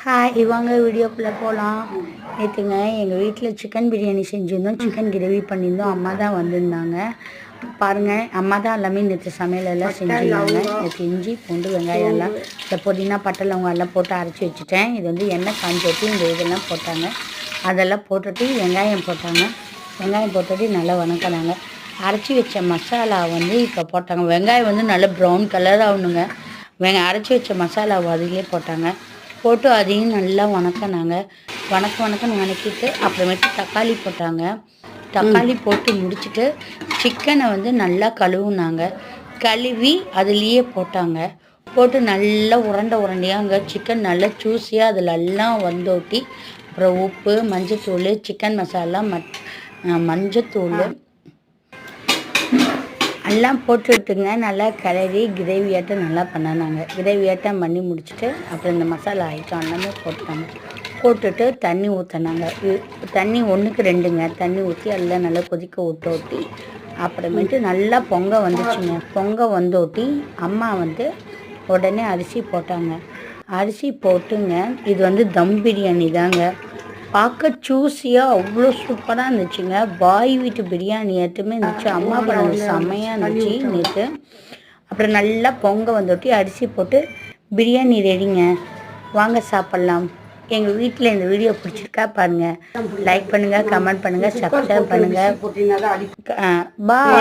Hi இவாங்க வீடியோக்குள்ளே போகலாம். நேற்றுங்க எங்கள் வீட்டில் சிக்கன் பிரியாணி செஞ்சுருந்தோம், சிக்கன் கிரேவி பண்ணியிருந்தோம். அம்மா தான் வந்திருந்தாங்க. பாருங்கள், அம்மா தான் எல்லாமே நேற்று சமையலெல்லாம் செஞ்சுருந்தாங்க. நேற்று இஞ்சி பூண்டு வெங்காயம் எல்லாம் இந்த புதினா பட்டை லவங்கம் எல்லாம் போட்டு அரைச்சி வச்சுட்டேன். இது வந்து எண்ணெய் காஞ்சி ஊற்றி இந்த இதெல்லாம் போட்டாங்க. அதெல்லாம் போட்டுட்டு வெங்காயம் போட்டாங்க. வெங்காயம் போட்டுட்டு நல்லா வணக்கினாங்க. அரைச்சி வச்ச மசாலா வந்து இப்போ போட்டாங்க. வெங்காயம் வந்து நல்லா ப்ரௌன் கலர் ஆகணுங்க. அரைச்சி வச்ச மசாலாவை அதிலே போட்டாங்க. போட்டு அதையும் நல்லா வணக்கினாங்க. வணக்கிட்டு அப்புறமேட்டு தக்காளி போட்டாங்க. தக்காளி போட்டு முடிச்சுட்டு சிக்கனை வந்து நல்லா கழுவுனாங்க. கழுவி அதுலேயே போட்டாங்க. போட்டு நல்லா உருண்டையாக சிக்கன் நல்லா ஜூஸியாக அதில் எல்லாம் வந்தோட்டி அப்புறம் உப்பு, மஞ்சத்தூள், சிக்கன் மசாலா, மஞ்சத்தூள் எல்லாம் போட்டுவிட்டுங்க. நல்லா கிளறி கிரேவியாட்டம் நல்லா பண்ணினாங்க. கிரேவியாட்டம் பண்ணி முடிச்சுட்டு அப்புறம் இந்த மசாலா ஐட்டம் எல்லாமே போட்டாங்க. போட்டுட்டு தண்ணி ஊற்றினாங்க. தண்ணி 1க்கு 2ங்க தண்ணி ஊற்றி எல்லாம் நல்லா கொதிக்க விட்டோட்டி அப்புறமேட்டு நல்லா பொங்க வந்துச்சுங்க. பொங்க வந்தோட்டி அம்மா வந்து உடனே அரிசி போட்டாங்க. அரிசி போட்டுங்க. இது வந்து தம் பிரியாணி தாங்க. பார்க்க ஜூஸியாக அவ்வளோ சூப்பராக இருந்துச்சுங்க. பாய் வீட்டு பிரியாணி ஏற்றுமே இருந்துச்சு. அம்மா பண்ணது செம்மையாக இருந்துச்சு நேற்று. அப்புறம் நல்லா பொங்க வந்துட்டு அரிசி போட்டு பிரியாணி ரெடிங்க. வாங்க சாப்பிட்லாம். எங்கள் வீட்டில் இந்த வீடியோ பிடிச்சிருக்கா பாருங்கள். லைக் பண்ணுங்கள், கமெண்ட் பண்ணுங்கள், சப்ஸ்கிரைப் பண்ணுங்கள். பாய்.